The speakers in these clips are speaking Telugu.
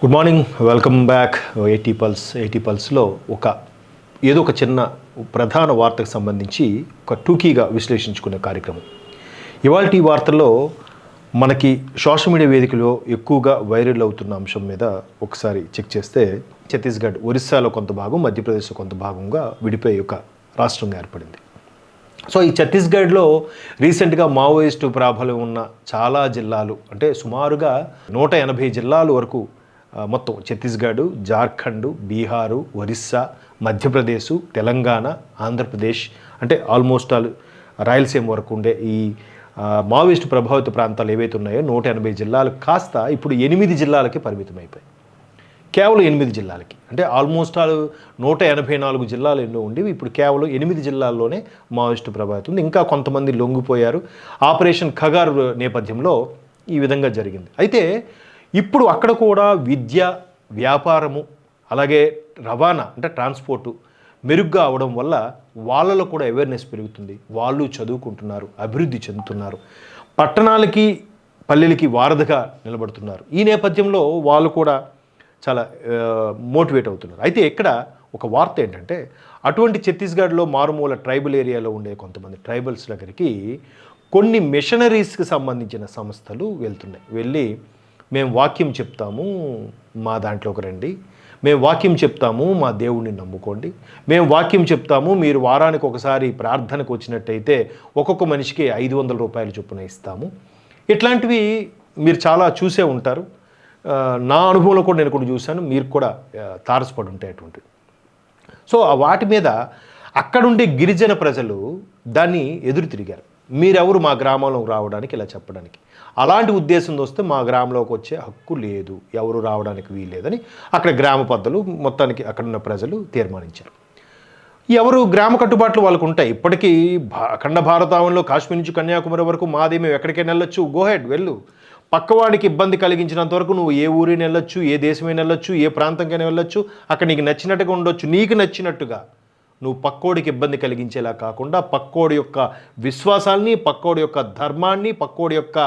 Good morning, welcome back. 80 పల్స్లో ఏదో ఒక చిన్న ప్రధాన వార్తకు సంబంధించి ఒక టూకీగా విశ్లేషించుకునే కార్యక్రమం. ఇవాల్టి వార్తల్లో మనకి సోషల్ మీడియా వేదికలో ఎక్కువగా వైరల్ అవుతున్న అంశం మీద ఒకసారి చెక్ చేస్తే, ఛత్తీస్గఢ్ ఒరిస్సాలో కొంత భాగం, మధ్యప్రదేశ్లో కొంత భాగంగా విడిపోయి ఒక రాష్ట్రంగా ఏర్పడింది. సో ఈ ఛత్తీస్గఢ్లో రీసెంట్గా మావోయిస్టు ప్రాబల్యం ఉన్న చాలా జిల్లాలు, అంటే సుమారుగా 180 జిల్లాల వరకు మొత్తం ఛత్తీస్గఢ్, జార్ఖండ్, బీహారు, ఒరిస్సా, మధ్యప్రదేశ్, తెలంగాణ, ఆంధ్రప్రదేశ్, అంటే ఆల్మోస్ట్ ఆల్ రాయలసీమ వరకు ఉండే ఈ మావోయిస్టు ప్రభావిత ప్రాంతాలు ఏవైతే ఉన్నాయో 180 జిల్లాలు కాస్త ఇప్పుడు 8 జిల్లాలకి పరిమితం అయిపోయాయి. కేవలం 8 జిల్లాలకి, అంటే ఆల్మోస్ట్ ఆల్ 184 జిల్లాలు ఎన్నో ఉండేవి, ఇప్పుడు కేవలం 8 జిల్లాల్లోనే మావోయిస్టు ప్రభావితం ఉంది. ఇంకా కొంతమంది లొంగిపోయారు. ఆపరేషన్ ఖగార్ నేపథ్యంలో ఈ విధంగా జరిగింది. అయితే ఇప్పుడు అక్కడ కూడా విద్య, వ్యాపారము, అలాగే రవాణా అంటే ట్రాన్స్పోర్టు మెరుగ్గా అవడం వల్ల వాళ్ళలో కూడా అవేర్నెస్ పెరుగుతుంది. వాళ్ళు చదువుకుంటున్నారు, అభివృద్ధి చెందుతున్నారు, పట్టణాలకి పల్లెలకి వారధిగా నిలబడుతున్నారు. ఈ నేపథ్యంలో వాళ్ళు కూడా చాలా మోటివేట్ అవుతున్నారు. అయితే ఇక్కడ ఒక వార్త ఏంటంటే, అటువంటి ఛత్తీస్గఢ్లో మారుమూల ట్రైబల్ ఏరియాలో ఉండే కొంతమంది ట్రైబల్స్ దగ్గరికి కొన్ని మిషనరీస్కి సంబంధించిన సంస్థలు వెళ్తున్నాయి. వెళ్ళి మేము వాక్యం చెప్తాము, మా దాంట్లోకి రండి, మేము వాక్యం చెప్తాము, మా దేవుడిని నమ్ముకోండి, మేము వాక్యం చెప్తాము, మీరు వారానికి ఒకసారి ప్రార్థనకు వచ్చినట్టయితే ఒక్కొక్క మనిషికి 500 రూపాయలు చొప్పున ఇస్తాము. ఇట్లాంటివి మీరు చాలా చూసే ఉంటారు. నా అనుభవంలో కూడా నేను కూడా చూశాను, మీరు కూడా తారసపడి ఉంటాయి అటువంటివి. సో వాటి మీద అక్కడుండే గిరిజన ప్రజలు దాన్ని ఎదురు తిరిగారు. మీరెవరు మా గ్రామంలోకి రావడానికి, ఇలా చెప్పడానికి, అలాంటి ఉద్దేశం వస్తే మా గ్రామంలోకి వచ్చే హక్కు లేదు, ఎవరు రావడానికి వీల్లేదని అక్కడ గ్రామ పెద్దలు, మొత్తానికి అక్కడున్న ప్రజలు తీర్మానించారు. ఎవరు గ్రామ కట్టుబాట్లు వాళ్ళకు ఉంటాయి. ఇప్పటికీ అఖండ భారతావనంలో కాశ్మీర్ నుంచి కన్యాకుమారి వరకు మాది, మేము ఎక్కడికైనా వెళ్ళొచ్చు, గో హెడ్ వెళ్ళు. పక్కవాడికి ఇబ్బంది కలిగించినంత వరకు నువ్వు ఏ ఊరిని వెళ్ళొచ్చు, ఏ దేశమైనా వెళ్ళొచ్చు, ఏ ప్రాంతంకైనా వెళ్ళొచ్చు, అక్కడ నీకు నచ్చినట్టుగా ఉండొచ్చు. నీకు నచ్చినట్టుగా నువ్వు పక్కోడికి ఇబ్బంది కలిగించేలా కాకుండా పక్కోడి యొక్క విశ్వాసాల్ని, పక్కోడి యొక్క ధర్మాన్ని, పక్కోడి యొక్క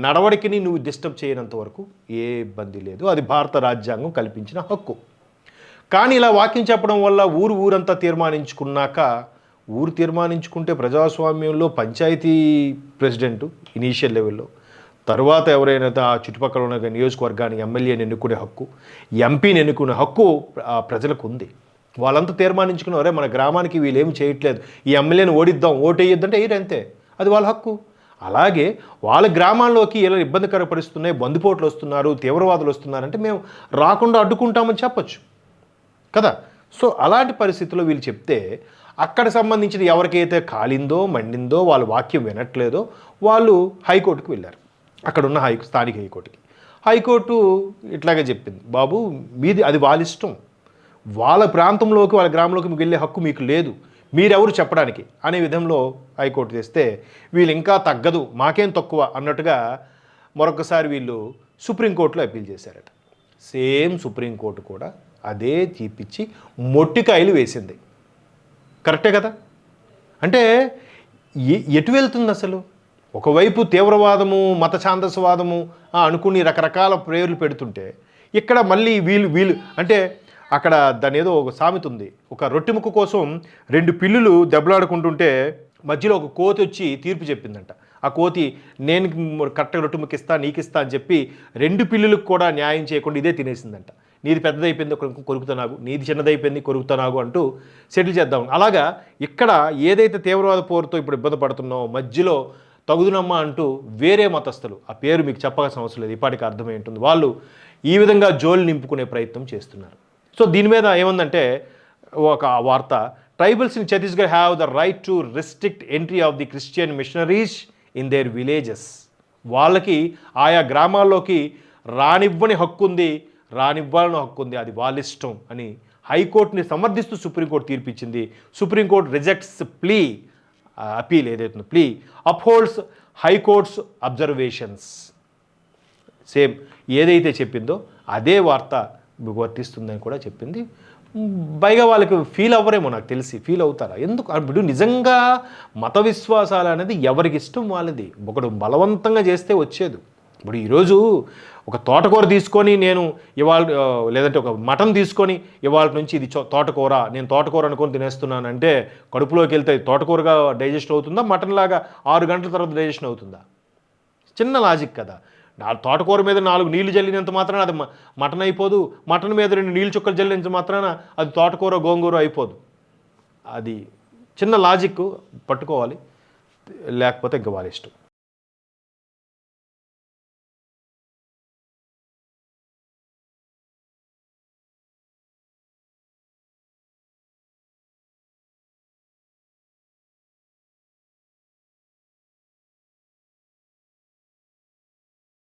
నడవడికని నువ్వు డిస్టర్బ్ చేయనంత వరకు ఏ ఇబ్బంది లేదు. అది భారత రాజ్యాంగం కల్పించిన హక్కు. కానీ ఇలా వాక్యం చెప్పడం వల్ల ఊరంతా తీర్మానించుకున్నాక, ఊరు తీర్మానించుకుంటే ప్రజాస్వామ్యంలో పంచాయతీ ప్రెసిడెంటు ఇనీషియల్ లెవెల్లో, తర్వాత ఎవరైనా ఆ చుట్టుపక్కల ఉన్న నియోజకవర్గానికి ఎమ్మెల్యేని ఎన్నుకునే హక్కు, ఎంపీని ఎన్నుకునే హక్కు ప్రజలకు ఉంది. వాళ్ళంతా తీర్మానించుకున్నారే మన గ్రామానికి వీళ్ళేమి చేయట్లేదు, ఈ ఎమ్మెల్యేని ఓడిద్దాం, ఓటేయొద్దంటే అంతే, అది వాళ్ళ హక్కు. అలాగే వాళ్ళ గ్రామాల్లోకి ఇలా ఇబ్బందికర పరిస్థితున్నాయి, బందిపోట్లు వస్తున్నారు, తీవ్రవాదులు వస్తున్నారంటే మేము రాకుండా అడ్డుకుంటామని చెప్పచ్చు కదా. సో అలాంటి పరిస్థితుల్లో వీళ్ళు చెప్తే, అక్కడ సంబంధించిన ఎవరికైతే కాలిందో మండిందో, వాళ్ళ వాక్యం వినట్లేదో వాళ్ళు హైకోర్టుకు వెళ్ళారు. అక్కడున్న స్థానిక హైకోర్టుకి. హైకోర్టు ఇట్లాగే చెప్పింది, బాబు మీది అది వాళ్ళ ఇష్టం, వాళ్ళ ప్రాంతంలోకి వాళ్ళ గ్రామంలోకి మీకు వెళ్ళే హక్కు మీకు లేదు, మీరెవరు చెప్పడానికి అనే విధంలో హైకోర్టు చేస్తే, వీళ్ళు ఇంకా తగ్గదు, మాకేం తక్కువ అన్నట్టుగా మరొకసారి వీళ్ళు సుప్రీంకోర్టులో అప్పీల్ చేశారట. సేమ్ సుప్రీంకోర్టు కూడా అదే తీపిచ్చి మొట్టికాయలు వేసింది. కరెక్టే కదా. అంటే ఎటు వెళ్తుంది అసలు? ఒకవైపు తీవ్రవాదము, మత ఛాందసవాదము అనుకుని రకరకాల పేర్లు పెడుతుంటే, ఇక్కడ మళ్ళీ వీళ్ళు అంటే అక్కడ దాని ఏదో ఒక సామెత ఉంది, ఒక రొట్టె ముక్క కోసం 2 పిల్లులు దెబ్బలాడుకుంటుంటే మధ్యలో ఒక కోతి వచ్చి తీర్పు చెప్పిందంట. ఆ కోతి నేను కరెక్ట్గా రొట్టె ముక్క ఇస్తా, నీకు ఇస్తా అని చెప్పి 2 పిల్లులకు కూడా న్యాయం చేయకుండా ఇదే తినేసిందంట. నీది పెద్దదైపోయింది కొరుకుతున్నాగు, నీది చిన్నదైపోయింది కొరుకుతున్నాగు అంటూ సెటిల్ చేద్దాం. అలాగా ఇక్కడ ఏదైతే తీవ్రవాద పోరుతో ఇప్పుడు ఇబ్బంది పడుతున్నామో, మధ్యలో తగుదునమ్మా అంటూ వేరే మతస్థులు, ఆ పేరు మీకు చెప్పాల్సిన అవసరం లేదు, ఇప్పటికి అర్థమై ఉంటుంది, వాళ్ళు ఈ విధంగా జోలు నింపుకునే ప్రయత్నం చేస్తున్నారు. సో దీని మీద ఏముందంటే ఒక వార్త, tribals in Chhattisgarh have the right to restrict entry of the Christian machineries in there villages. వాళ్ళకి ఆయా గ్రామాల్లోకి రానివ్వని హక్కు ఉంది, రానివ్వాలని హక్కు ఉంది, అది వాళ్ళ ఇష్టం అని హైకోర్టుని సమర్థిస్తూ సుప్రీంకోర్టు తీర్పిచ్చింది. సుప్రీంకోర్టు రిజెక్ట్స్ ప్లీ, అపీల్ ఏదైతుందో plea, upholds high court's observations. Same ఏదైతే చెప్పిందో అదే వార్త వర్తిస్తుందని కూడా చెప్పింది. పైగా వాళ్ళకి ఫీల్ అవ్వరేమో, నాకు తెలిసి ఫీల్ అవుతారా, ఎందుకు ఇప్పుడు నిజంగా మత విశ్వాసాలు అనేది ఎవరికి ఇష్టం వాళ్ళది, ఒకడు బలవంతంగా చేస్తే వచ్చేది. ఇప్పుడు ఈరోజు ఒక తోటకూర తీసుకొని నేను ఇవాళ లేదంటే ఒక మటన్ తీసుకొని ఇవాళ నుంచి ఇది తోటకూర, నేను తోటకూర అనుకొని తినేస్తున్నాను అంటే కడుపులోకి వెళ్తే తోటకూరగా డైజెస్ట్ అవుతుందా, మటన్ లాగా 6 గంటల తర్వాత డైజెషన్ అవుతుందా? చిన్న లాజిక్ కదా. తోటకూర మీద 4 నీళ్లు జల్లినంత మాత్రాన అది మటన్ అయిపోదు, మటన్ మీద 2 నీళ్ళు చుక్కలు జల్లినంత మాత్రాన అది తోటకూర గోంగూర అయిపోదు. అది చిన్న లాజిక్ పట్టుకోవాలి, లేకపోతే ఇంకా వాళ్ళ ఇష్టం.